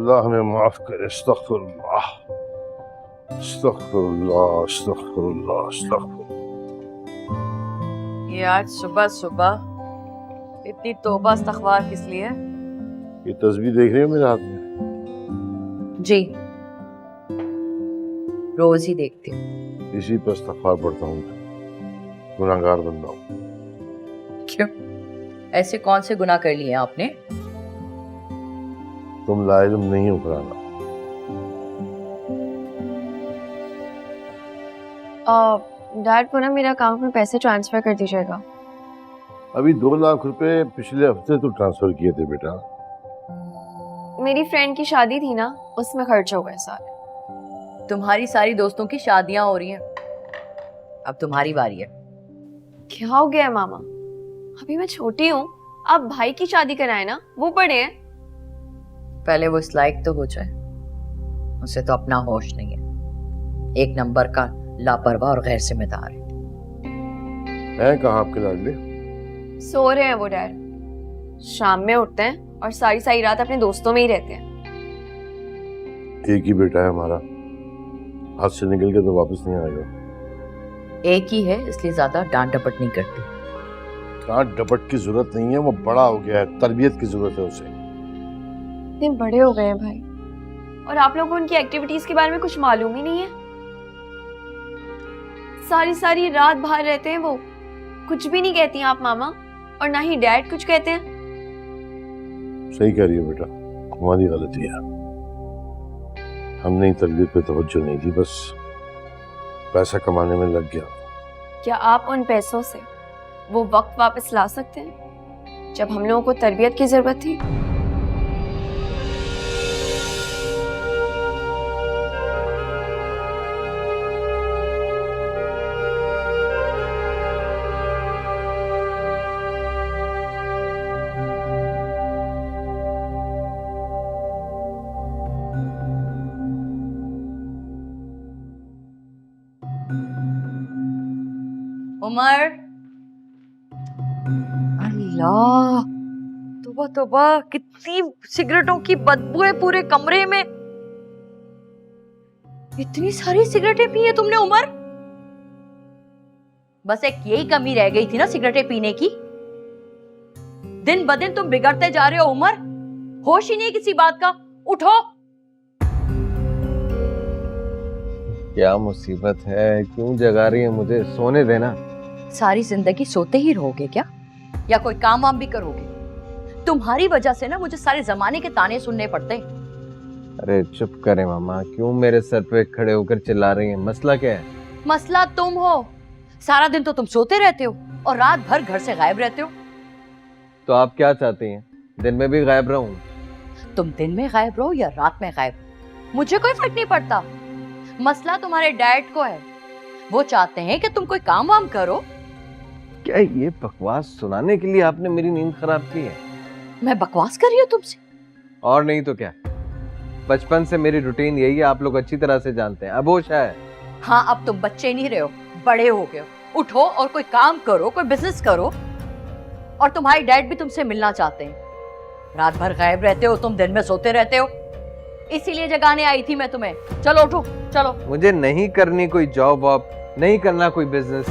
अल्लाह हमें माफ करे। अस्तगफिरुल्लाह अस्तगफिरुल्लाह अस्तगफिरुल्लाह अस्तगफिरुल्लाह। ये आज सुबह सुबह इतनी तौबा इस्तगफार किस लिए? ये तस्बीह देख रही हो मेरे हाथ में? जी, रोज ही देखती हूँ। इसी पर इस्तगफार पढ़ता हूँ। गुनाहगार बंदा हूँ। क्यों? ऐसे कौन से गुनाह कर लिए आपने? तुम लाइल्म नहीं हो फराना। डैड को ना मेरे अकाउंट में पैसे ट्रांसफर कर दीजिएगा। अभी 2 लाख रुपए पिछले हफ्ते तो ट्रांसफर किए थे बेटा। मेरी फ्रेंड की शादी थी ना, उसमें खर्च हो गए सारे। तुम्हारी सारी दोस्तों की शादियां हो रही हैं, अब तुम्हारी बारी है। क्या हो गया है मामा? अभी मैं छोटी हूँ, आप भाई की शादी कराए ना, वो बड़े हैं। पहले वो इस लायक तो हो जाए। उसे तो अपना होश नहीं है, एक नंबर का लापरवाह और गैर जिम्मेदार है। कहाँ आपके लाडले? सो रहे हैं वो डैड। शाम में उठते हैं और सारी सारी रात अपने दोस्तों में ही रहते हैं। एक ही बेटा है हमारा, हाथ से निकल के तो वापस नहीं आएगा। एक ही है, इसलिए ज्यादा डांट डपट नहीं करती। डांट डपट की जरूरत नहीं है, वो बड़ा हो गया है, तरबियत की जरूरत है उसे। इतने बड़े हो गए हैं भाई, और आप लोगों को उनकी एक्टिविटीज के बारे में कुछ मालूम ही नहीं है। सारी सारी रात बाहर रहते हैं वो। कुछ भी नहीं कहती हैं आप मामा, और ना ही डैड कुछ कहते हैं। सही कह रही है बेटा, हमारी गलती है। हमने तरबियत पे तवज्जो नहीं दी, बस पैसा कमाने में लग गया। क्या आप उन पैसों से वो वक्त वापस ला सकते हैं जब हम लोगों को तरबियत की जरूरत थी? उमर, अल्लाह, तौबा तौबा, कितनी सिगरेटों की बदबू है पूरे कमरे में। इतनी सारी सिगरेटें पी है तुमने उमर? बस एक यही कमी रह गई थी ना सिगरेटें पीने की। दिन ब दिन तुम बिगड़ते जा रहे हो उमर, होश ही नहीं किसी बात का। उठो। क्या मुसीबत है, क्यों जगा रही है मुझे? सोने देना। सारी जिंदगी सोते ही रहोगे क्या, या कोई काम वाम भी करोगे? तुम्हारी वजह से ना मुझे सारे जमाने के ताने सुनने पड़ते हैं। अरे चुप करे मामा, क्यों मेरे सर पे खड़े होकर चिल्ला रही हैं? मसला क्या है? मसला तुम हो। सारा दिन तो तुम सोते रहते हो और रात भर घर से गायब रहते हो। तो आप क्या चाहती हैं, दिन में भी गायब रहूं? तुम दिन में गायब रहो या रात में गायब, मुझे कोई फर्क नहीं पड़ता। मसला तुम्हारे डैड को है, वो चाहते हैं कि तुम कोई काम वाम करो। क्या ये बकवास सुनाने के लिए आपने मेरी नींद खराब की है? मैं बकवास कर रही हूँ तुमसे? और नहीं तो क्या, बचपन से मेरी रूटीन यही है, आप लोग अच्छी तरह से जानते हैं। अब होश है। हाँ, अब तुम बच्चे नहीं रहे हो, बड़े हो गए हो। उठो और कोई काम करो, कोई बिजनेस करो। और तुम्हारे डैड भी तुमसे मिलना चाहते हैं। रात भर गायब रहते हो तुम, दिन में सोते रहते हो, इसीलिए जगाने आई थी मैं तुम्हें। चलो उठो, चलो। मुझे नहीं करनी कोई जॉब वॉब, नहीं करना कोई बिजनेस।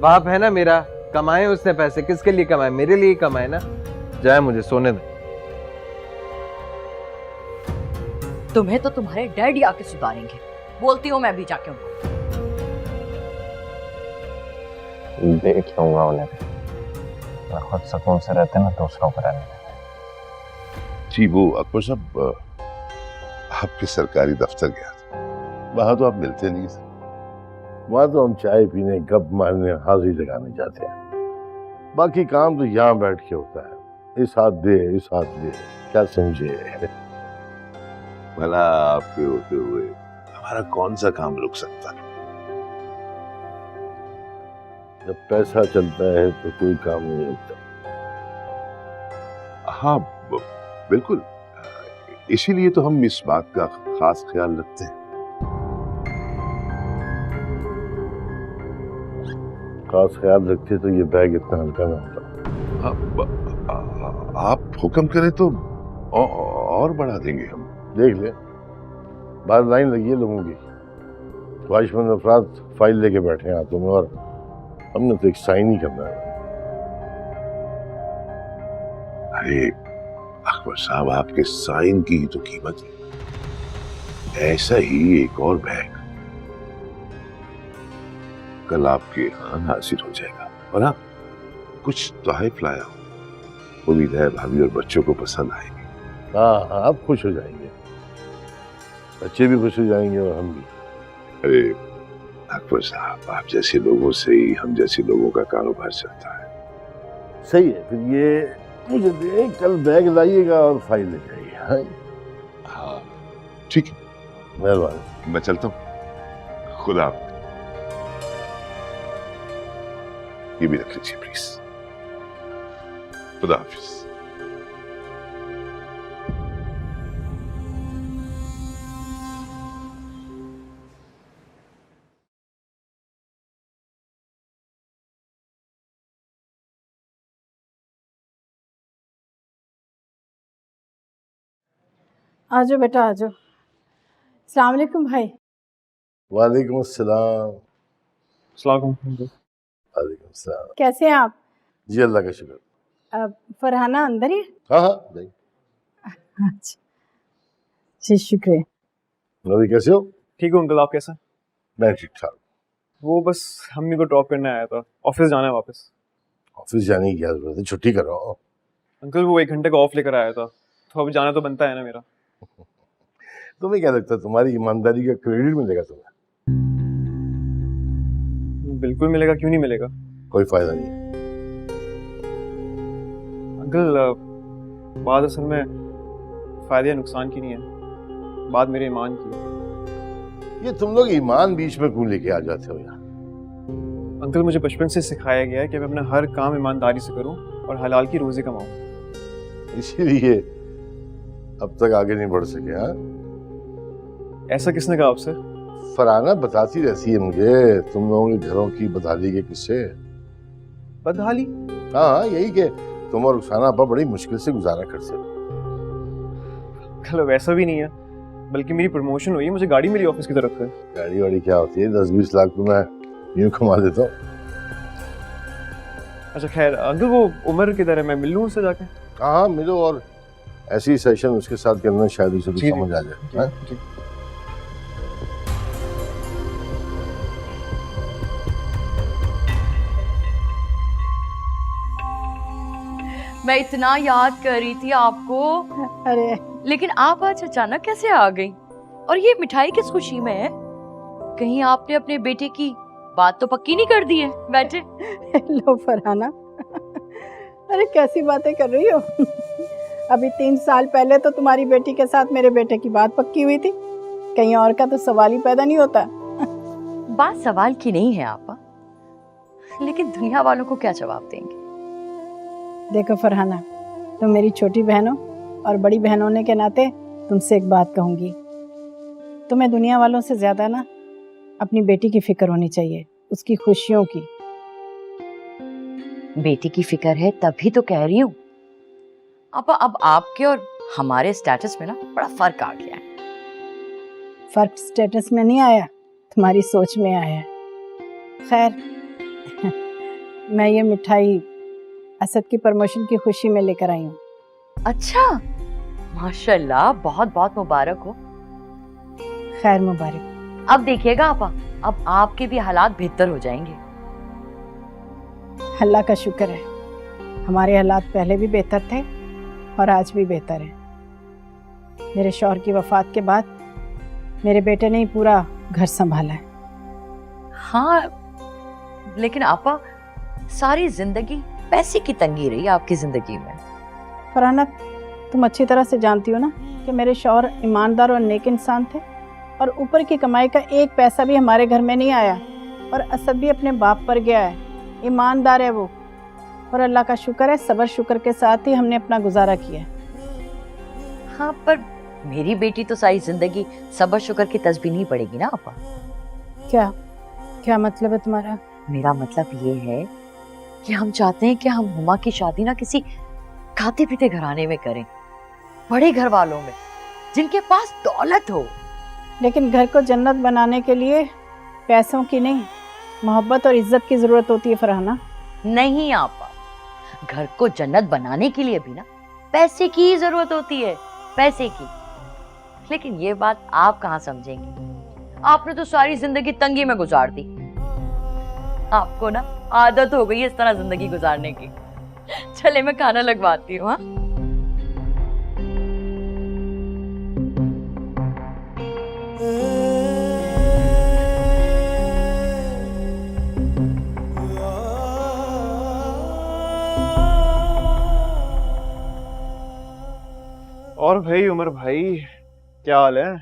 बाप है ना मेरा, कमाए उसने पैसे। किसके लिए कमाए? मेरे लिए कमाए ना। जाए, मुझे सोने दे। तुम्हें तो तुम्हारे डैडी आके सुधारेंगे। बोलती हूँ मैं भी जाके उनको। देख लूंगा उन्हें, मैं खुद सुकून से रहते ना, दूसरों को रहने देते। जी वो अकबर साहब आपके सरकारी दफ्तर गया था, वहां तो आप मिलते नहीं थे। वहां तो हम चाय पीने, गप मारने, हाजिरी लगाने जाते हैं। बाकी काम तो यहाँ बैठ के होता है। इस हाथ दे, इस हाथ दे, क्या समझे? भला आपके होते हुए हमारा कौन सा काम रुक सकता है? जब पैसा चलता है तो कोई काम नहीं रुकता। हाँ बिल्कुल, इसीलिए तो हम इस बात का खास ख्याल रखते हैं। खास ख्याल रखते तो ये बैग इतना हल्का ना होता। आप हुक्म करें तो और बढ़ा देंगे हम। देख ले, बाहर लाइन लगी है लोगों की, ख्वाहिशमंद अफराद फाइल लेके बैठे हैं हाथों में, और हमने तो एक साइन ही करना है। अरे अकबर साहब, आपके साइन की ही तो कीमत है। ऐसा ही एक और बैग कल आपके यहाँ हासिल हो जाएगा, और आप कुछ तोहफे लाया हो। उम्मीद है भाभी और बच्चों को पसंद आएगी। हाँ हाँ, आप खुश हो जाएंगे, बच्चे भी खुश हो जाएंगे और हम भी। अरे अकबर साहब, आप जैसे लोगों से ही हम जैसे लोगों का कारोबार चलता है। सही है, फिर ये मुझे दे, कल बैग लाइएगा और फाइल ले जाइए। हाँ हाँ ठीक है, मेहरबानी। मैं चलता हूँ। खुदा हाफिज। ये भी रख लीजिए प्लीज। खुदा हाफिज। आ जाओ बेटा, आ जाओ। अस्सलाम वालेकुम भाई। वालेकुम अस्सलाम। वालेकुम। वालेकुम अस्सलाम। कैसे हैं आप? जी अल्लाह का शुक्र। फरहाना अंदर ही है? हाँ हाँ जाइए। अच्छा जी, शुक्रिया। नबी कैसे हो? ठीक हूँ अंकल, आप कैसे हैं? मैं ठीक ठाक। वो बस अम्मी को ड्रॉप करने आया था, ऑफिस जाना है वापस। ऑफिस जाने की क्या जरूरत है, छुट्टी करो। अंकल वो 1 घंटे का ऑफ लेकर आया था, तो अब जाना तो बनता है ना मेरा। तुम्हें क्या लगता है तुम्हारी ईमानदारी का क्रेडिट मिलेगा तुम्हें? बिल्कुल मिलेगा, क्यों नहीं मिलेगा कोई फायदा नहीं है। अंकल। बात असल में फायदे या नुकसान की नहीं है, बात मेरे ईमान की है। ये तुम लोग ईमान बीच में क्यों लेके आ जाते हो यार? अंकल मुझे बचपन से सिखाया गया है कि मैं अपना हर काम ईमानदारी से करूं और हलाल की रोजी कमाऊं। इसीलिए अब तक आगे नहीं बढ़ सके। हाँ, ऐसा किसने कहा आपसे? फरहाना बताती रहती है मुझे तुम लोगों के घरों की बदहाली के किस्से। बदहाली? हाँ, यही कि तुम और रुखसाना अब्बा बड़ी मुश्किल से गुजारा करते हो। अंकल वैसा भी नहीं है, बल्कि मेरी प्रमोशन हुई है, मुझे गाड़ी मिली ऑफिस की तरफ से। गाड़ी वाड़ी क्या होती है, 10-20 लाख तो मैं यूं कमा देता हूँ। अच्छा खैर अंकल, वो उमर किधर है, मैं मिल लूँ उससे जाके? हाँ मिलो, और ऐसी सेशन उसके साथ करना, शायद उसे भी समझ आ जाए। हाँ? जी। मैं इतना याद कर रही थी आपको, अरे लेकिन आप आज अचानक कैसे आ गई? और ये मिठाई किस खुशी में है? कहीं आपने अपने बेटे की बात तो पक्की नहीं कर दी है? बैठे। लो फरहाना, अरे कैसी बातें कर रही हो? अभी 3 साल पहले तो तुम्हारी बेटी के साथ मेरे बेटे की बात पक्की हुई थी, कहीं और का तो सवाल ही पैदा नहीं होता। बात सवाल की नहीं है आपा, लेकिन दुनिया वालों को क्या जवाब देंगे? देखो फरहाना, तुम मेरी छोटी बहन हो और बड़ी बहन होने के नाते तुमसे एक बात कहूंगी। तुम्हें दुनिया वालों से ज्यादा ना अपनी बेटी की फिक्र होनी चाहिए, उसकी खुशियों की। बेटी की फिक्र है तभी तो कह रही हूँ। अब आपके और हमारे स्टेटस में ना बड़ा फर्क आ गया है। फर्क स्टेटस में नहीं आया, तुम्हारी सोच में आया है। खैर मैं ये मिठाई असद की प्रमोशन की खुशी में लेकर आई हूँ। अच्छा, माशाल्लाह, बहुत बहुत मुबारक हो। खैर मुबारक। अब देखिएगा आपा, अब आपके भी हालात बेहतर हो जाएंगे। अल्लाह का शुक्र है, हमारे हालात पहले भी बेहतर थे और आज भी बेहतर है। मेरे शौहर की वफात के बाद मेरे बेटे ने ही पूरा घर संभाला है। हाँ, लेकिन आपा सारी जिंदगी पैसे की तंगी रही आपकी जिंदगी में। फरहाना, तुम अच्छी तरह से जानती हो ना कि मेरे शौहर ईमानदार और नेक इंसान थे, और ऊपर की कमाई का 1 पैसा भी हमारे घर में नहीं आया। और असद भी अपने बाप पर गया है, ईमानदार है वो, और अल्लाह का शुक्र है, सब्र शुक्र के साथ ही हमने अपना गुजारा किया। हाँ, पर मेरी बेटी तो सारी जिंदगी सब्र शुक्र की तस्बीह नहीं पड़ेगी ना आपा। क्या क्या मतलब है तुम्हारा? मेरा मतलब ये है कि हम चाहते हैं कि हम हुमा की शादी ना किसी खाते पीते घराने में करें, बड़े घर वालों में, जिनके पास दौलत हो। लेकिन घर को जन्नत बनाने के लिए पैसों की नहीं, मोहब्बत और इज्जत की जरूरत होती है फरहाना। नहीं आपा, घर को जन्नत बनाने के लिए भी ना पैसे की ही जरूरत होती है, पैसे की। लेकिन ये बात आप कहाँ समझेंगे? आपने तो सारी जिंदगी तंगी में गुजार दी। आपको ना आदत हो गई है इस तरह जिंदगी गुजारने की। चले मैं खाना लगवाती हूँ। हाँ, और भाई उमर भाई, क्या हाल है?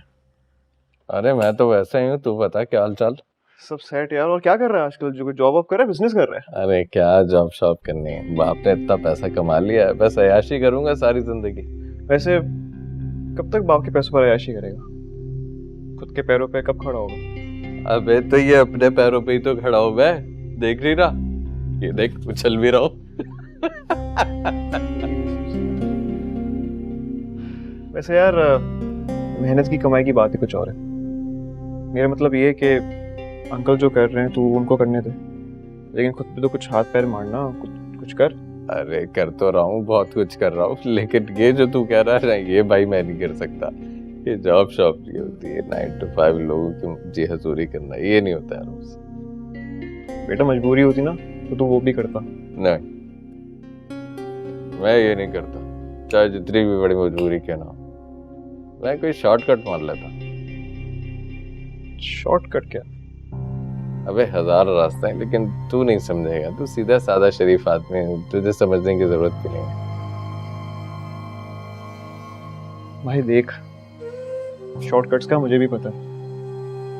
अरे मैं तो वैसा ही हूँ, तू बता क्या हाल चाल। सब सेट यार। और क्या कर रहा है आजकल? जो जॉब वॉब कर रहा है, बिजनेस कर रहा है? अरे क्या जॉब शॉप करनी है, बाप ने इतना पैसा कमा लिया है, बस अय्याशी करूंगा सारी जिंदगी। वैसे कब तक बाप के पैसों पर अय्याशी करेगा? खुद के पैरों पे कब खड़ा होगा? अबे तो ये अपने पैरों पे ही तो खड़ा हुआ है, देख नहीं रहा? ये देख उछल भी रहा हूँ। वैसे यार, मेहनत की कमाई की बात ही कुछ और है। मेरा मतलब ये है कि अंकल जो कर रहे हैं तो उनको करने दे, लेकिन खुद पे तो कुछ हाथ पैर मारना, कुछ कर। अरे कर तो रहा हूँ, बहुत कुछ कर रहा हूँ, लेकिन ये जो तू कह रहा है ना, ये भाई मैं नहीं कर सकता। ये जॉब शॉप नहीं होती है, 9 to 5 लोगों की जी हजूरी करना, ये नहीं होता है रोज। बेटा मजबूरी होती ना तो तू वो भी करता। नहीं, मैं ये नहीं करता, चाहे जितनी भी बड़ी मजबूरी क्यों ना हो। मैं कोई शॉर्टकट मार लेता। शॉर्टकट क्या? अबे 1000 रास्ते हैं, लेकिन तू नहीं समझेगा, तू सीधा सादा शरीफ आदमी है, तुझे समझने की जरूरत भी नहीं है। भाई देख, शॉर्टकट्स का मुझे भी पता है,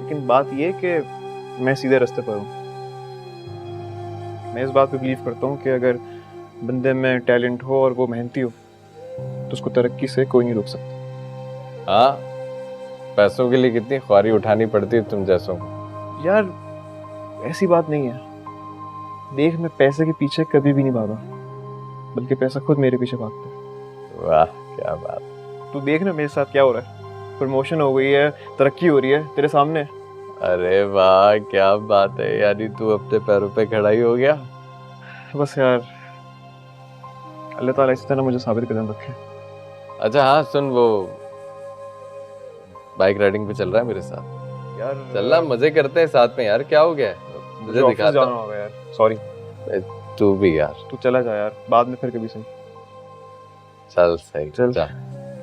लेकिन बात ये कि मैं सीधे रास्ते पर हूँ। मैं इस बात पे बिलीव करता हूँ कि अगर बंदे में टैलेंट हो और वो मेहनती हो तो उसको तरक्की से कोई नहीं रोक सकता। हाँ, पैसों के लिए कितनी ख्वारी उठानी पड़ती है तुम जैसों को। यार ऐसी बात नहीं है। देख, मैं पैसे के पीछे कभी भी नहीं भागा, बल्कि पैसा खुद मेरे पीछे भागता है। वाह क्या बात। तू देख ना मेरे साथ क्या हो रहा है, प्रमोशन हो गई है, तरक्की हो रही है तेरे सामने। अरे वाह क्या बात है, यानी तू अपने पैरों पे खड़ा ही हो गया। बस यार, अल्लाह ताला इसी तरह मुझे साबित कदम रखे। अच्छा हाँ सुन, वो बाइक राइडिंग पे चल रहा है मेरे साथ? यार चलना, मजे करते हैं साथ में यार, क्या हो गया है? मुझे ऑफिस दिखाता। जाना होगा यार, सॉरी। तू भी यार, तू चला जा यार, बाद में फिर कभी सही। चल सही चल। जा।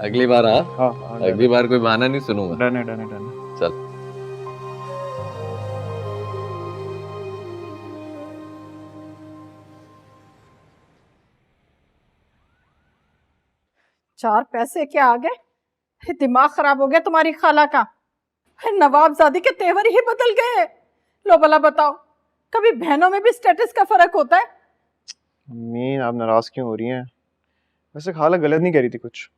अगली बार हाँ, हाँ अगली बार कोई बहाना नहीं सुनूंगा। डन है, डन है, डन है। चल। चार पैसे क्या आ गए? दिमाग खराब हो गया तुम्हारी खाला का। नवाबजादी के तेवर ही बदल गए। लो भला बताओ, कभी बहनों में भी स्टेटस का फर्क होता है? मीन आप नाराज क्यों हो रही हैं? वैसे खाला गलत नहीं कह रही थी कुछ,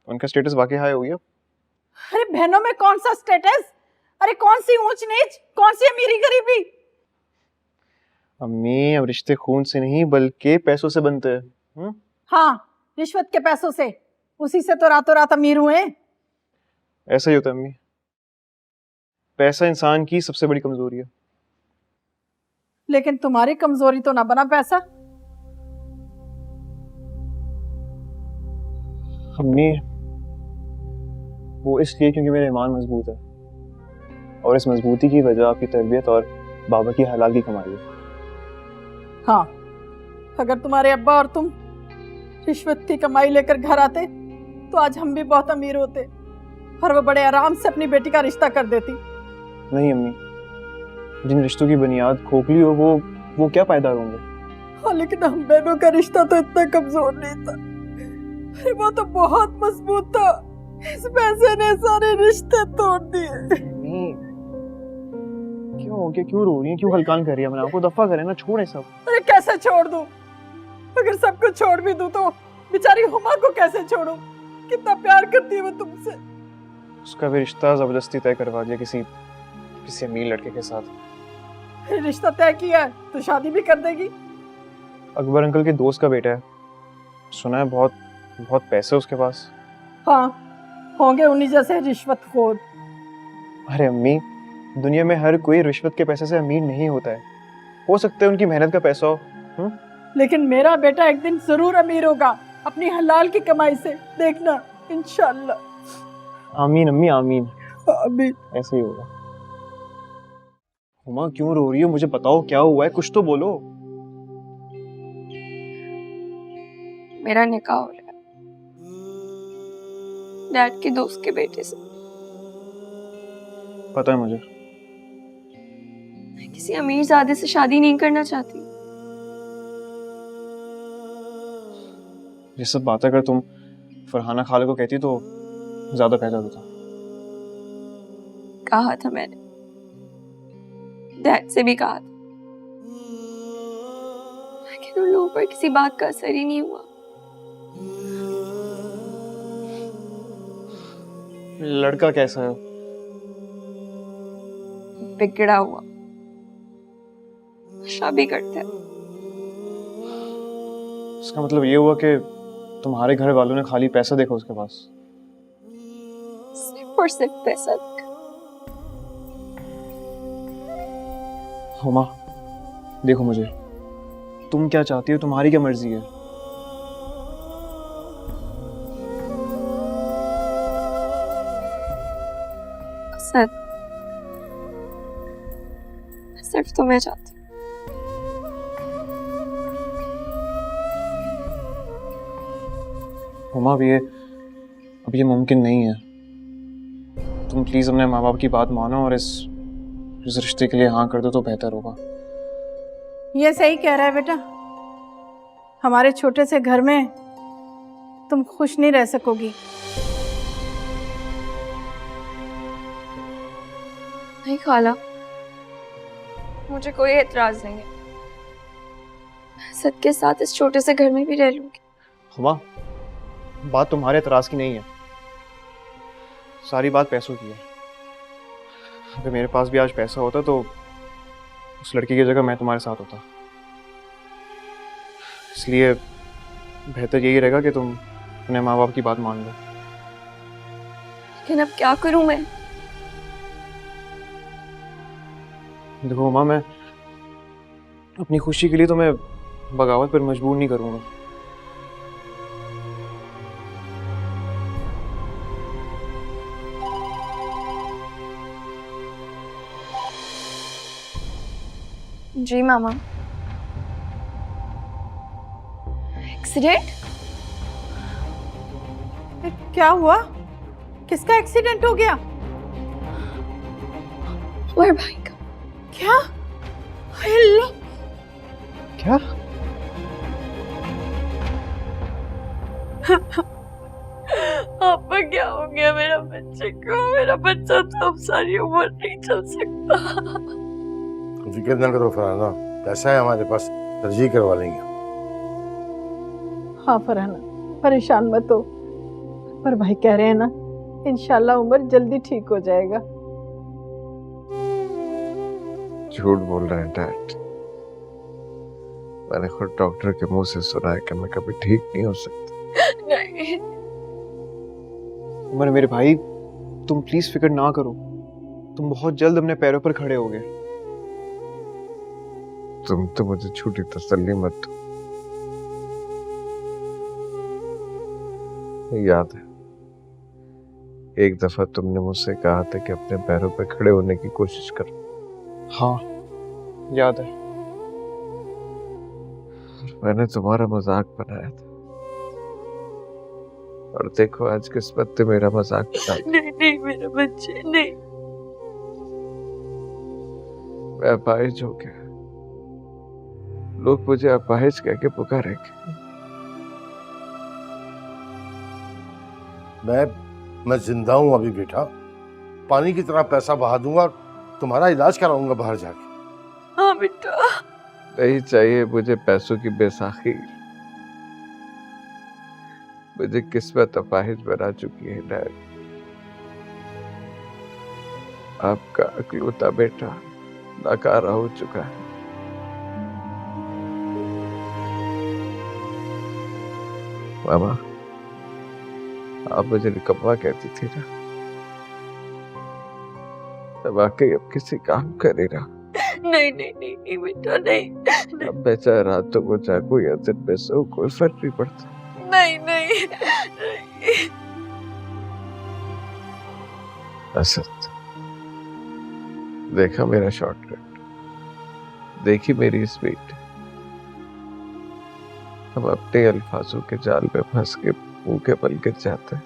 उनका स्टेटस वाकई हाई हो गया। अरे बहनों में कौन सा स्टेटस? अरे कौन सी ऊंच नीच, कौन सी अमीरी गरीबी? अम्मी, अब रिश्ते खून से नहीं बल्कि पैसों से बनते हैं। हाँ, रिश्वत के पैसों से, उसी से तो रातों रात अमीर हुए। ऐसा ही होता है अम्मी, पैसा इंसान की सबसे बड़ी कमजोरी है। लेकिन तुम्हारी कमजोरी तो ना बना पैसा। अम्मी, वो इसलिए क्योंकि मेरा ईमान मजबूत है, और इस मजबूती की वजह आपकी तरबियत और बाबा की हलाल की कमाई है। हाँ, अगर तुम्हारे अब्बा और तुम रिश्वत की कमाई लेकर घर आते तो आज हम भी बहुत अमीर होते और वो बड़े आराम से अपनी बेटी का रिश्ता कर देती। नहीं अम्मी, जिन रिश्तों की बुनियाद खोखली हो वो क्या पायदार होंगे? हाँ, लेकिन हम बहनों का रिश्ता तो इतना कमजोर नहीं था, अरे वो तो बहुत मजबूत था। इस पैसे ने सारे रिश्ते तोड़ दिए। अम्मी, क्यों हो गया? क्यों रो रही हैं? क्यों हलकान कर रही है? मैंने आपको दफा करे ना, छोड़े सब। अरे कैसे छोड़ दूं? अगर सब कुछ छोड़ भी दूं तो बेचारी हुमा को कैसे छोड़ूं? कितना प्यार करती है वो तुमसे। उसका भी रिश्ता जबरदस्ती तय करवा दिया किसी अमीर लड़के के साथ। रिश्ता तय किया है तो शादी भी कर देगी। अकबर अंकल के दोस्त का बेटा है, सुना है बहुत बहुत पैसे उसके पास। हाँ, होंगे उन्हीं जैसे रिश्वतखोर। अरे अम्मी, दुनिया में हर कोई रिश्वत के पैसे से अमीर नहीं होता है। हो सकता है उनकी मेहनत का पैसा हो। लेकिन मेरा बेटा एक दिन जरूर अमीर होगा अपनी हलाल की कमाई से, देखना इंशाल्लाह। आमीन अम्मी आमीन। आमीन। ऐसे ही होगा। हुमा क्यों रो रही हो? मुझे बताओ क्या हुआ है, कुछ तो बोलो। मेरा निकाह हो रहा है डैड के दोस्त के बेटे से। पता है मुझे। मैं किसी अमीरजादे से शादी नहीं करना चाहती। ये सब बातें अगर तुम फरहाना खाला को कहती तो ज्यादा बेहतर होता। कहा था मैंने, डैड से भी कहा था, लेकिन उन लोगों पर किसी बात का असर ही नहीं हुआ। लड़का कैसा है? बिगड़ा हुआ, नशा भी करता है। इसका मतलब ये हुआ कि तुम्हारे घर वालों ने खाली पैसा देखा उसके पास। सिर्फ और सिर्फ पैसा देखा। हुमा देखो, मुझे तुम क्या चाहती हो, तुम्हारी क्या मर्जी है। असद, मैं सिर्फ तुम्हें चाहती हूँ। हुमा अब ये मुमकिन नहीं है। तुम प्लीज अपने माँ बाप की बात मानो और इस रिश्ते के लिए हाँ कर दो तो बेहतर होगा। ये सही कह रहा है बेटा, हमारे छोटे से घर में तुम खुश नहीं रह सकोगी। नहीं खाला, मुझे कोई एतराज नहीं है। मैं असद के साथ इस छोटे से घर में भी रह लूंगी। हुमा बात तुम्हारे एतराज की नहीं है, सारी बात पैसों की है। अगर मेरे पास भी आज पैसा होता तो उस लड़की की जगह मैं तुम्हारे साथ होता। इसलिए बेहतर यही रहेगा कि तुम अपने माँ बाप की बात मान लो। लेकिन अब क्या करूं मैं? देखो माँ, मैं अपनी खुशी के लिए तो मैं बगावत पर मजबूर नहीं करूंगा। जी मामा। एक्सीडेंट? क्या हुआ? किसका एक्सीडेंट हो गया? और भाई का। क्या? हेलो, क्या? आपका क्या हो गया मेरा बच्चे को? मेरा बच्चा तो अब सारी उम्र नहीं चल सकता। फिक्र ना करो फरहाना, पैसा है हमारे पास, तरजीह करवा लेंगे। हाँ फरहाना, परेशान मत हो, पर भाई कह रहे हैं ना, इंशाल्लाह उमर जल्दी ठीक हो जाएगा। झूठ बोल रहे हैं डैड। मैंने खुद डॉक्टर के मुंह से सुना है कि मैं कभी ठीक नहीं हो सकता। नहीं। उमर मेरे भाई, तुम प्लीज फिक्र ना करो, तुम बहुत जल्द अपने पैरों पर खड़े होगे। तुम तो मुझे झूठी तसल्ली मत दो। याद है एक दफा तुमने मुझसे कहा था कि अपने पैरों पर खड़े होने की कोशिश करो। हाँ याद है। मैंने तुम्हारा मजाक बनाया था और देखो आज किस्मत ने मेरा मजाक बनाया। नहीं नहीं मेरे बच्चे नहीं। मैं अपाहिज हो गया, लोग मुझे अपाहिज कह के पुकारेंगे। मैं जिंदा हूं अभी बेटा, पानी की तरह पैसा बहा दूंगा, तुम्हारा इलाज कराऊंगा बाहर जाके। हाँ बेटा। नहीं चाहिए मुझे पैसों की बैसाखी, मुझे किस्मत अपाहिज बना चुकी है डैड। आपका अकलौता बेटा नाकारा हो चुका है। मामा आप मुझे निकम्मा कहती थी ना, मैं वाकई अब किसी काम का नहीं रहा। नहीं नहीं नहीं नहीं बेटा नहीं अब मैं चाहे रातों को जागूं या दिन में सो, कोई फर्क नहीं पड़ता। नहीं नहीं नहीं। असद, देखा मेरा शॉर्टकट, देखी मेरी स्पीड। हम अपने अल्फाजों के जाल में फंस के मुंह के बल गिर जाते हैं।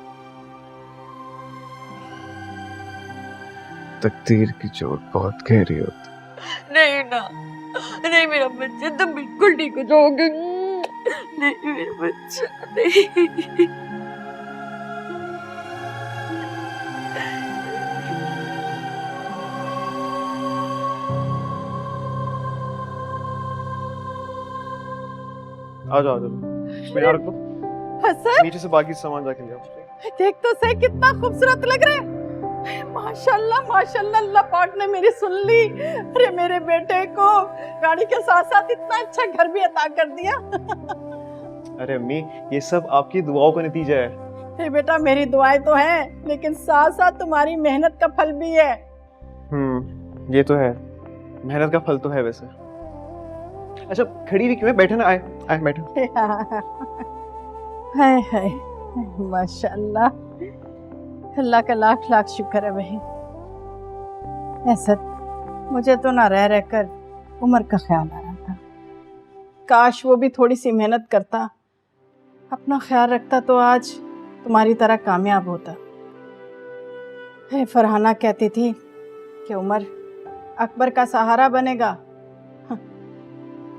तकदीर की चोट बहुत गहरी होती है। नहीं ना, नहीं मेरा बच्चा, तुम बिल्कुल ठीक हो जाओगे। नहीं मेरा बच्चा नहीं। आ जाओ आ जाओ, इसमें यहाँ रख दो, हसन, नीचे से बाकी सामान जाके ले आओ। देख तो सही कितना खूबसूरत लग रहा है। माशाल्लाह माशाल्लाह, अल्लाह पाक ने मेरी सुन ली। अरे मेरे बेटे को गाड़ी के साथ साथ इतना अच्छा घर भी अता कर दिया। अरे अम्मी, ये सब आपकी दुआओं का नतीजा है। अरे बेटा, मेरी दुआएं तो हैं, लेकिन साथ साथ तुम्हारी मेहनत का फल भी है। ये तो है, मेहनत का फल तो है वैसे। अच्छा खड़ी भी क्यों है, बैठे ना, आए आए बैठे। हाय हाय, माशाल्लाह, अल्लाह का लाख लाख शुक्र है बहन। ऐसा मुझे तो ना रह रहकर उमर का ख्याल आ रहा था। काश वो भी थोड़ी सी मेहनत करता, अपना ख्याल रखता, तो आज तुम्हारी तरह कामयाब होता। है फरहाना कहती थी कि उमर अकबर का सहारा बनेगा।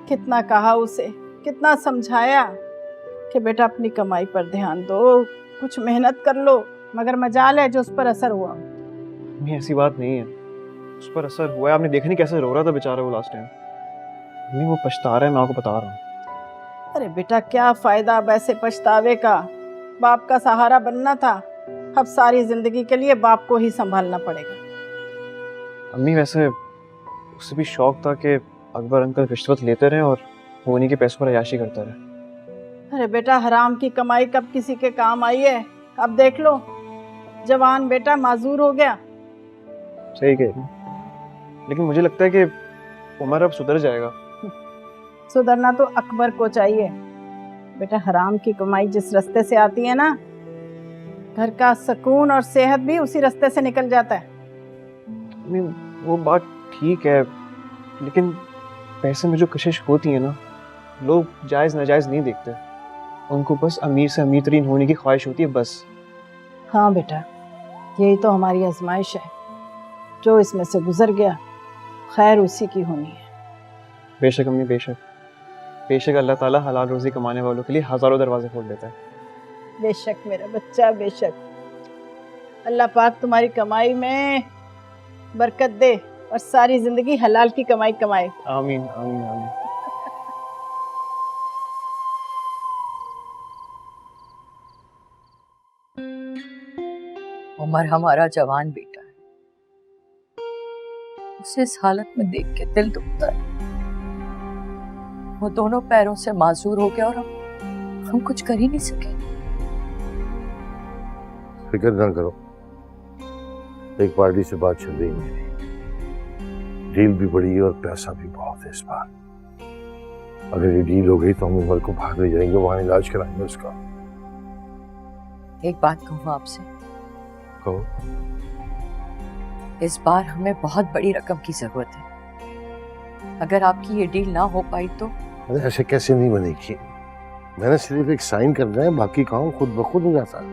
कितना कहा उसे, कितना समझाया कि बेटा अपनी कमाई पर ध्यान दो, कुछ मेहनत कर लो, मगर मजाल है जो उस पर असर हुआ। नहीं ऐसी बात नहीं है, उस पर असर हुआ है। आपने देखा नहीं कैसे रो रहा था बेचारा वो लास्ट टाइम। नहीं वो पछता रहा है, मैं आपको बता रहा हूँ। अरे बेटा, क्या फायदा अब ऐसे पछतावे का। बाप का सहारा बनना था, अब सारी जिंदगी के लिए बाप को ही संभालना पड़ेगा। अम्मी वैसे उसे भी शौक था कि अकबर अंकल रिश्वत लेते रहे और वो उन्हीं के पैसों पर अय्याशी करता रहे। अरे बेटा, हराम की कमाई कब किसी के काम आई है। अब देख लो, जवान बेटा माजूर हो गया। सही कह रही, लेकिन मुझे लगता है कि उमर अब सुधर जाएगा। सुधरना तो अकबर को चाहिए बेटा। हराम की कमाई जिस रास्ते से आती है ना, घर का सुकून और सेहत भी उसी रास्ते से निकल जाता है। नहीं वो बात ठीक है, लेकिन पैसे में जो कशिश होती है ना, लोग जायज़ नाजायज़ नहीं देखते। उनको बस अमीर से अमीर तरीन होने की ख्वाहिश होती है बस। हाँ बेटा, यही तो हमारी आजमाइश है। जो इसमें से गुजर गया, खैर उसी की होनी है। बेशक अम्मी, बेशक बेशक अल्लाह ताला हलाल रोजी कमाने वालों के लिए हजारों दरवाजे खोल देता है। बेशक मेरा बच्चा, बेशक। अल्लाह पाक तुम्हारी कमाई में बरकत दे और सारी जिंदगी हलाल की कमाई कमाए। आमीन आमीन आमीन। उमर हमारा जवान बेटा है, उसे इस हालत में देख के दिल दुखता है। वो दोनों पैरों से माजूर हो गया और हम कुछ कर ही नहीं सके। फिक्र ना करो, एक पार्टी से बात चल रही है मेरी। डील भी बड़ी है और पैसा भी बहुत है इस बार। अगर ये डील हो गई तो हम उमर को बाहर ले जाएंगे, वहां इलाज कराएंगे उसका। एक बात कहूँ आपसे, कहो। इस बार हमें बहुत बड़ी रकम की जरूरत है। अगर आपकी ये डील ना हो पाई तो? अरे ऐसे कैसे नहीं बनेगी, मैंने सिर्फ एक साइन करना है, बाकी काम खुद ब खुद हो जाता है।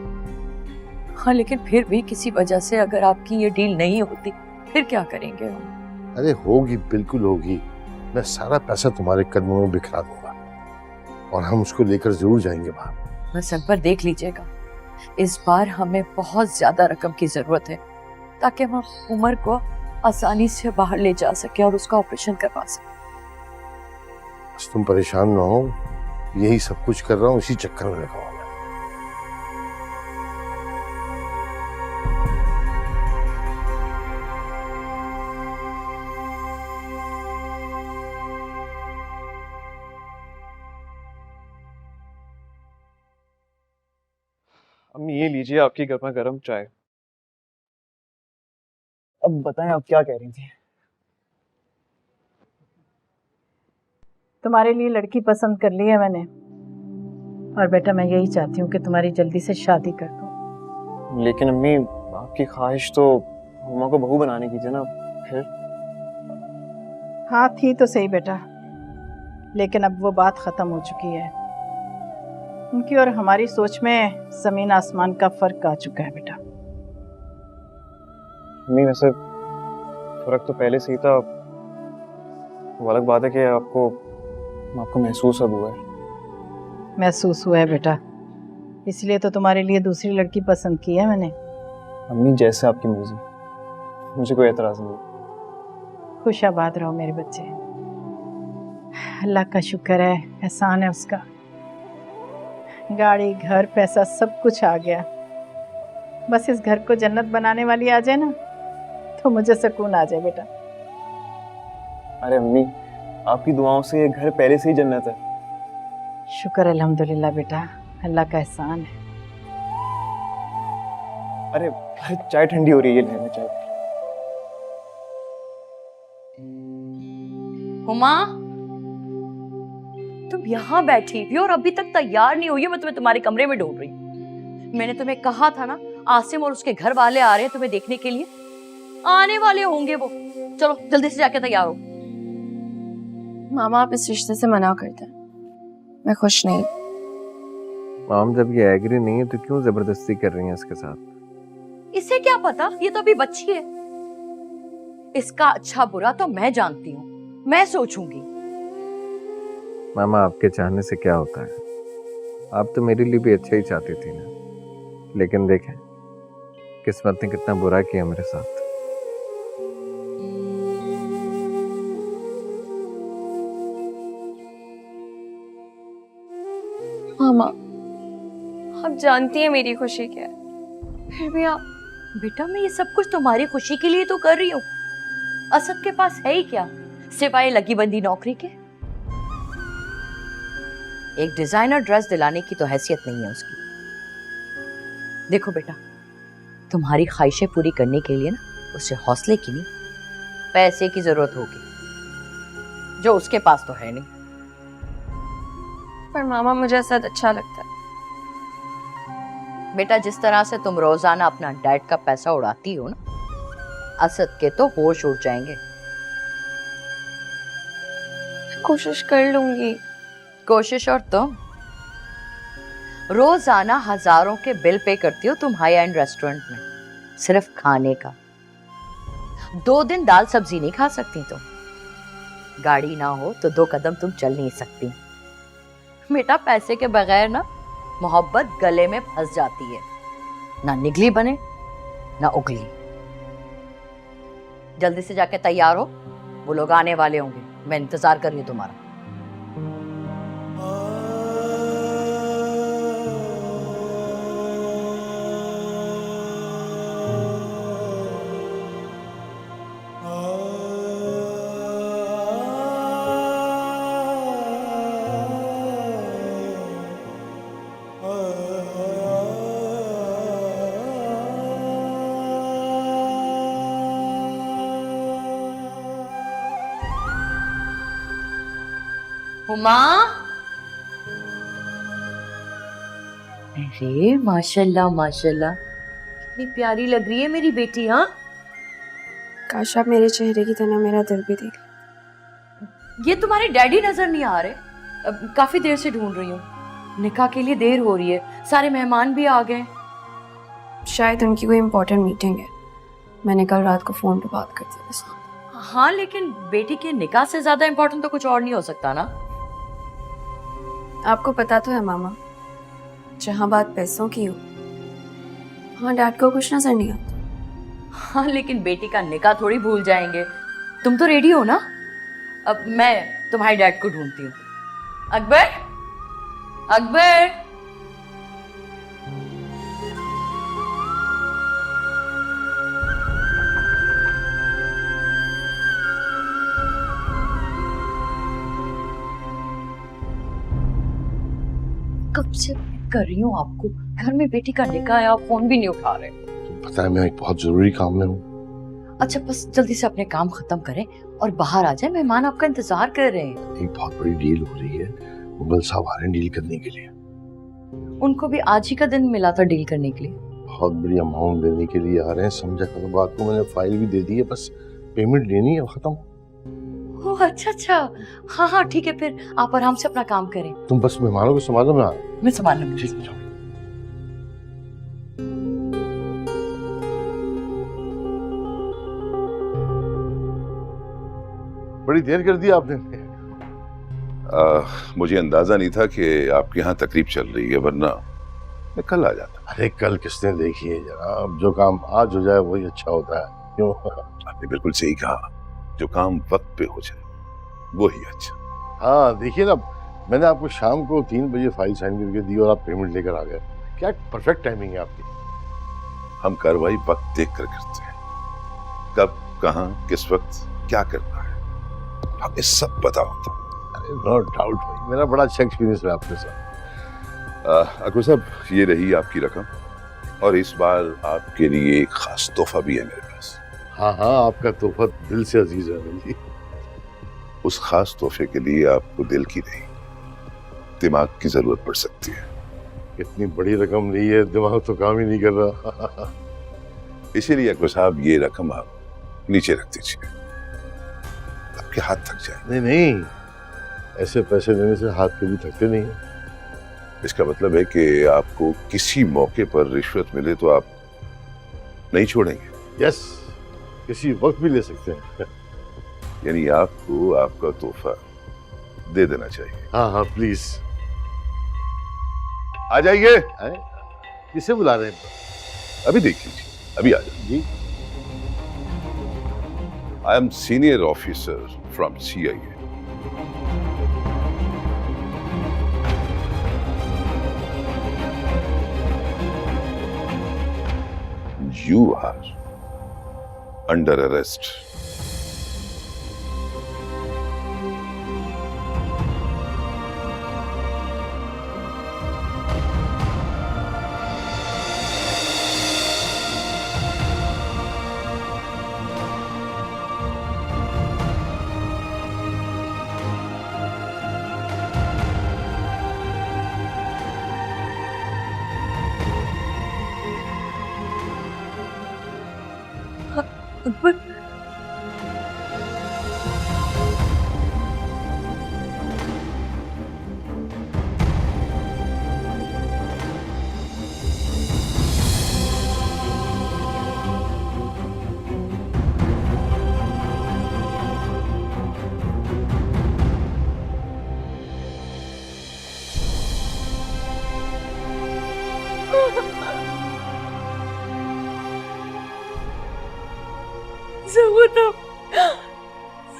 हाँ, लेकिन फिर भी किसी वजह से अगर आपकी ये डील नहीं होती फिर क्या करेंगे हम? अरे होगी, बिल्कुल होगी। मैं सारा पैसा तुम्हारे कदमों में बिखरा दूंगा और हम उसको लेकर जरूर जाएंगे बाहर। बस अकबर देख लीजिएगा, इस बार हमें बहुत ज्यादा रकम की जरूरत है ताकि हम उमर को आसानी से बाहर ले जा सके और उसका ऑपरेशन करवा सके। बस तुम परेशान ना हो, यही सब कुछ कर रहा हूँ, इसी चक्कर में लगा हूं मैं। अम्मी ये लीजिए आपकी गर्मा गर्म चाय। अब बताएं आप क्या कह रही थी? तुम्हारे लिए लड़की पसंद कर ली है मैंने, और बेटा मैं यही चाहती हूँ कि तुम्हारी जल्दी से शादी कर दूँ। लेकिन अम्मी आपकी ख्वाहिश तो हुमा को बहू बनाने की थी ना, फिर? हाँ थी तो सही बेटा, लेकिन अब वो बात ख़त्म हो चुकी है। उनकी और हमारी सोच में ज़मीन आसमान का फ़र्क आ चुका है बेटा। अम्मी वैसे फर्क तो पहले से ही था, वो अलग बात है कि आपको महसूस अब हुआ है। महसूस हुआ है बेटा, इसलिए तो तुम्हारे लिए दूसरी लड़की पसंद की है मैंने। अम्मी जैसे आपकी मर्जी, मुझे कोई एतराज़ नहीं। खुशाबाद रहो मेरे बच्चे। अल्लाह का शुक्र है, एहसान है उसका। गाड़ी घर पैसा सब कुछ आ गया। बस इस घर को जन्नत बनाने वाली आ जाए ना, तो मुझे सुकून आ जाए बेटा। अरे अम्मी आपकी दुआओं से ये घर पहले से ही जन्नत है। शुक्र अल्हम्दुलिल्लाह बेटा, अल्लाह का एहसान है। अरे चाय ठंडी हो रही है, ये लेना चाय। हुमा, तुम यहाँ बैठी हुई और अभी तक तैयार नहीं हुई है। मैं तुम्हें तुम्हारे कमरे में ढूंढ रही हूँ। मैंने तुम्हें कहा था ना, आसिम और उसके घर वाले आ रहे हैं तुम्हें देखने के लिए। आने वाले होंगे वो। चलो जल्दी से जाके तैयार हो। मामा आप इस रिश्ते से मना करते हैं, मैं खुश नहीं। माम जब ये एग्री नहीं है तो क्यों जबरदस्ती कर रही हैं इसके साथ? इसे क्या पता, ये तो अभी बच्ची है। इसका अच्छा बुरा तो मैं जानती हूँ, मैं सोचूंगी। मामा आपके चाहने से क्या होता है? आप तो मेरे लिए भी अच्छा ही चाहती थी ना, लेकिन देखें किस्मत ने कितना बुरा किया मेरे साथ। मामा आप जानती हैं मेरी खुशी क्या है, फिर भी आप। बेटा मैं ये सब कुछ तुम्हारी खुशी के लिए तो कर रही हूँ। असद के पास है ही क्या सिवाय लगी बंदी नौकरी के? एक डिजाइनर ड्रेस दिलाने की तो हैसियत नहीं है उसकी। देखो बेटा, तुम्हारी ख्वाहिशें पूरी करने के लिए ना उसे हौसले की नहीं, पैसे की जरूरत होगी, जो उसके पास तो है नहीं। पर मामा मुझे असद अच्छा लगता है। बेटा जिस तरह से तुम रोजाना अपना डैड का पैसा उड़ाती हो ना, असद के तो होश उड़ जाएंगे। कोशिश कर लूंगी। कोशिश और तुम रोजाना हजारों के बिल पे करती हो तुम हाई एंड रेस्टोरेंट में, सिर्फ खाने का। 2 दिन दाल सब्जी नहीं खा सकती तुम। गाड़ी ना हो तो 2 कदम तुम चल नहीं सकती। बेटा पैसे के बगैर ना मोहब्बत गले में फंस जाती है, ना निगली बने ना उगली। जल्दी से जाके तैयार हो, वो लोग आने वाले होंगे। मैं इंतजार कर रही हूँ तुम्हारा। हुमा, अरे माशाल्लाह माशाल्लाह, कितनी प्यारी लग रही है मेरी बेटी। हाँ काश आप मेरे चेहरे की तरह मेरा दिल भी देख। ये तुम्हारे डैडी नजर नहीं आ रहे। काफी देर से ढूंढ रही हूँ। निकाह के लिए देर हो रही है, सारे मेहमान भी आ गए। शायद उनकी कोई इम्पोर्टेंट मीटिंग है, मैंने कल रात को फोन पे बात कर दी बस। हाँ लेकिन बेटी के निकाह से ज्यादा इम्पोर्टेंट तो कुछ और नहीं हो सकता ना। आपको पता तो है मामा, जहाँ बात पैसों की हो वहाँ डैड को कुछ नजर नहीं आता। हाँ लेकिन बेटी का निकाह थोड़ी भूल जाएंगे। तुम तो रेडी हो ना? अब मैं तुम्हारे डैड को ढूंढती हूँ। अकबर, अकबर। कर रही हूँ आपको, घर में बेटी का निकाह है, आप फोन भी नहीं उठा रहे। पता है मैं एक बहुत जरूरी काम में हूँ। अच्छा बस जल्दी से अपने काम खत्म करें और बाहर आ जाए, मेहमान आपका इंतजार कर रहे हैं। एक बहुत बड़ी डील हो रही है, मुगल साहब आ रहे हैं डील करने के लिए। उनको भी आज ही का दिन मिला था डील करने के लिए। बहुत बड़ी अमाउंट देने के लिए आ रहे हैं, समझा करो बात को। मैंने फाइल भी दे दी है, बस पेमेंट लेनी है, खत्म। ओह अच्छा अच्छा, हाँ हाँ ठीक है, फिर आप आराम से अपना काम करें। तुम बस मेहमानों को संभालो, मैं आ रहा हूँ। मैं संभाल लूंगी। ठीक है। बड़ी देर कर दी आपने। मुझे अंदाजा नहीं था कि आपके यहाँ तकरीब चल रही है, वरना मैं कल आ जाता। अरे कल किसने देखी है जनाब, जो काम आज हो जाए वही अच्छा होता है, क्यों? आपने बिल्कुल सही कहा, जो काम वक्त पे हो जाए वही अच्छा। हाँ देखिए ना, मैंने आपको शाम को 3 बजे फाइल साइन करके दी और आप पेमेंट लेकर आ गए। क्या परफेक्ट टाइमिंग है आपकी। हम कार्रवाई वक्त देख कर करते हैं, कब कहाँ किस वक्त क्या करना है हमें सब पता होता है। अरे नो डाउट भाई, मेरा बड़ा अच्छा एक्सपीरियंस है आपके साथ। अकबर साहब, ये रही आपकी रकम, और इस बार आपके लिए एक खास तोहफा भी है मेरे पास। हाँ हाँ, आपका तोहफा दिल से अजीज है मुझे। उस खास तोहफे के लिए आपको दिल की नहीं, दिमाग की जरूरत पड़ सकती है। इतनी बड़ी रकम ली है, दिमाग तो काम ही नहीं कर रहा। इसीलिए अकबर साहब, ये रकम आप नीचे रख दीजिए, आपके हाथ थक जाए। नहीं नहीं, ऐसे पैसे देने से हाथ कभी थकते नहीं है। इसका मतलब है कि आपको किसी मौके पर रिश्वत मिले तो आप नहीं छोड़ेंगे। यस, किसी वक्त भी ले सकते हैं। यानी आपको आपका तोहफा दे देना चाहिए। हाँ हाँ प्लीज। आ जाइए। किसे बुला रहे हैं? अभी देख लीजिए, अभी आ जाइए। जी। I am senior officer from CIA। You are under arrest. Akbar,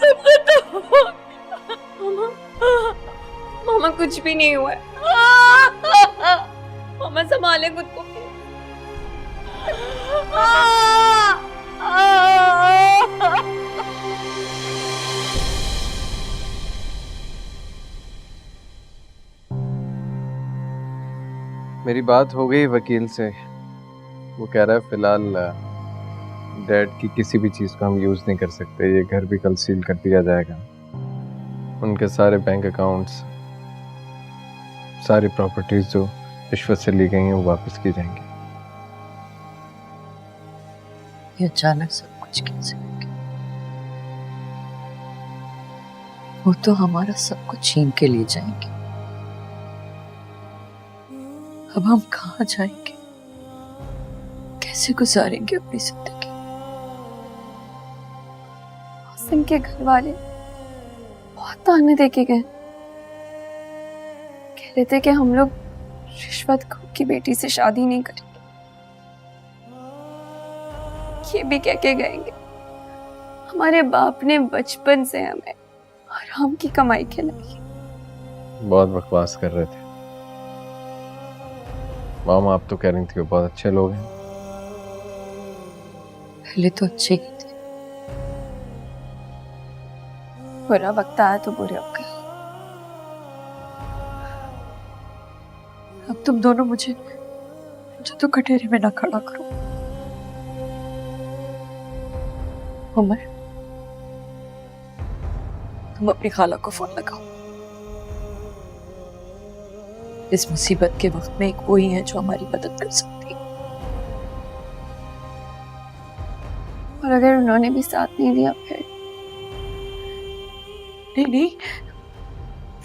सब खत्म। मामा, मामा कुछ भी नहीं हुआ है। मामा संभाले खुद को। मेरी बात हो गई वकील से, वो कह रहा है फिलहाल डैड की किसी भी चीज़ को हम यूज़ नहीं कर सकते, ये घर भी कल सील कर दिया जाएगा। उनके सारे बैंक अकाउंट्स, सारी प्रॉपर्टीज जो रिश्वत से ली गई हैं वो वापस की जाएंगी। ये अचानक सब कुछ कैसे हो गया? वो तो हमारा सब कुछ छीन के ले जाएंगे। अब हम कहाँ जाएंगे? कैसे गुजारेंगे अपनी जिंदगी? आसिम के घर वाले बहुत ताने दे के गए, कह रहे थे कि हम लोग रिश्वत की बेटी से शादी नहीं करेंगे। ये भी कह के गएंगे हमारे बाप ने बचपन से हमें हराम की कमाई खिलाई। बहुत बकवास कर रहे थे मामा, आप तो कह रही थी वो बहुत अच्छे लोग हैं। पहले तो अच्छे ही थे, बुरा वक्त आया तो बुरे हो गए। अब तुम दोनों मुझे तो कटहरे में ना खड़ा करो। उमर, तुम अपनी खाला को फोन लगाओ। इस मुसीबत के वक्त में एक वो ही है जो हमारी मदद कर सकती है। और अगर उन्होंने भी साथ नहीं दिया फिर? नहीं,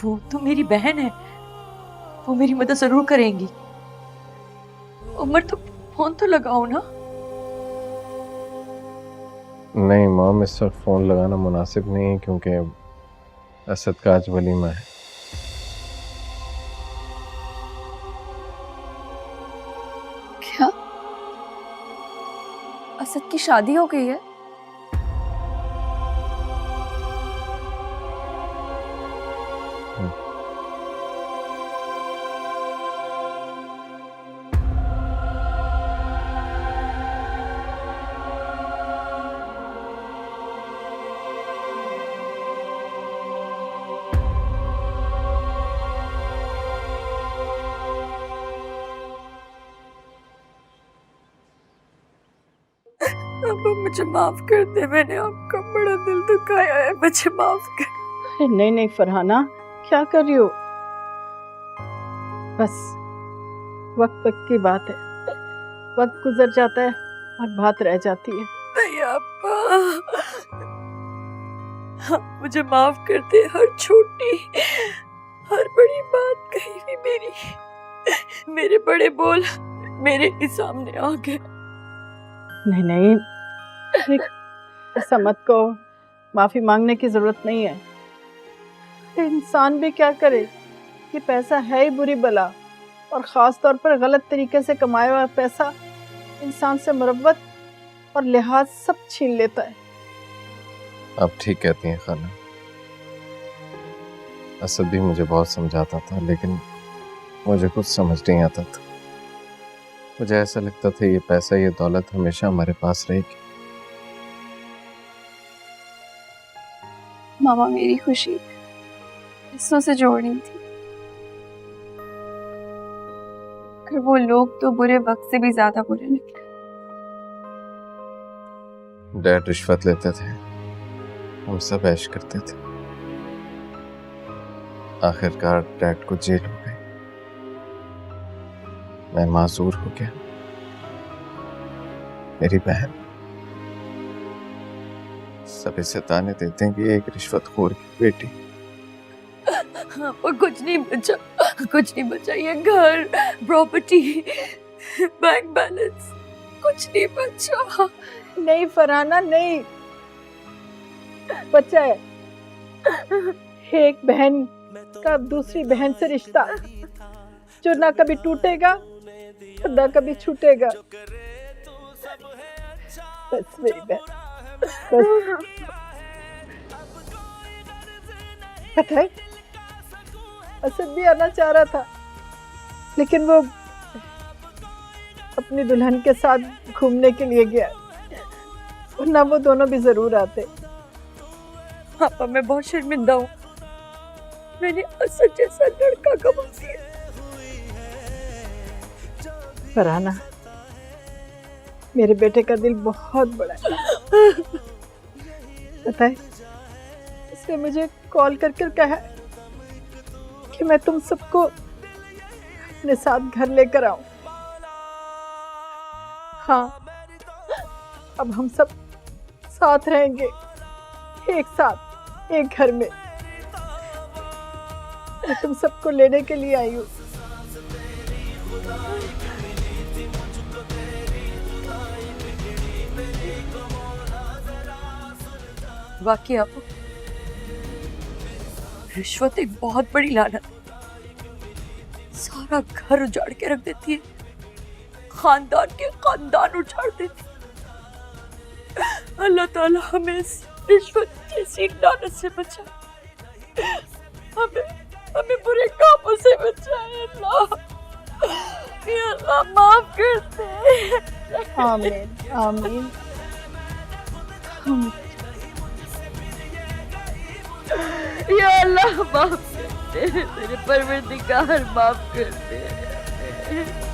वो तो मेरी बहन है, वो मेरी मदद जरूर करेंगी। उमर, तुम फोन तो लगाओ ना। नहीं मॉम, इस वक्त फोन लगाना मुनासिब नहीं है क्योंकि असद का आज वलीमा है। क्या असद की शादी हो गई है? अब मुझे माफ कर दे, मैंने आपका बड़ा दिल दुखाया है, मुझे माफ कर। अरे नहीं फरहाना, क्या कर रही हो? बस वक्त वक्त की बात है, वक्त गुजर जाता है और बात रह जाती है। नहीं अब्बा, आप मुझे माफ कर दे। हर छोटी हर बड़ी बात कही हुई मेरे बड़े बोल मेरे ही सामने आ गए। नहीं, ऐसा मत कहो, माफी मांगने की जरूरत नहीं है। इंसान भी क्या करे, ये पैसा है ही बुरी बला, और खास तौर पर गलत तरीके से कमाया हुआ पैसा इंसान से मुरव्वत और लिहाज सब छीन लेता है। आप ठीक कहती हैं खाला। असद भी मुझे बहुत समझाता था लेकिन मुझे कुछ समझ नहीं आता था। मुझे ऐसा लगता था ये पैसा, ये दौलत हमेशा हमारे पास रहेगी। मामा मेरी खुशी रिश्तों से जोड़नी थी, पर वो लोग तो बुरे वक्त से भी ज्यादा बुरे निकले। डैड रिश्वत लेते थे, हम सब ऐश करते थे। आखिरकार डैड को जेल हो गई, मैं माजूर हो गया। मेरी बहन सब इसे ताने देते हैं कि एक रिश्वतखोर की बेटी। वो कुछ नहीं बचा, ये घर, प्रॉपर्टी, बैंक बैलेंस, कुछ नहीं बचा। नहीं फरहाना, नहीं बचा है। एक बहन का दूसरी बहन से रिश्ता जो ना कभी टूटेगा ना कभी छूटेगा। बस मेरी बहन, बस। पता है, असद भी आना चाह रहा था लेकिन वो अपनी दुल्हन के साथ घूमने के लिए गया, वरना वो दोनों भी जरूर आते। पापा, मैं बहुत शर्मिंदा हूँ, मैंने असद जैसा लड़का गवा दिया। फरहाना, मेरे बेटे का दिल बहुत बड़ा है। पता है, इसने मुझे कॉल करके कहा कि मैं तुम सबको अपने साथ घर लेकर आऊं। हाँ, अब हम सब साथ रहेंगे, एक साथ एक घर में। मैं तुम सबको लेने के लिए आई हूँ। वाकई आप, रिश्वत एक बहुत बड़ी लानत, सारा घर उजाड़ के रख देती है, खानदान के खानदान उजाड़ देती है। अल्लाह ताला हमें इस रिश्वत जैसी लानत से बचाए, हमें बुरे कामों से बचाए। अल्लाह माफ कर दे। आमीन आमीन। या अल्लाह माफ कर दे, मेरे परवरदिगार माफ कर दे। है।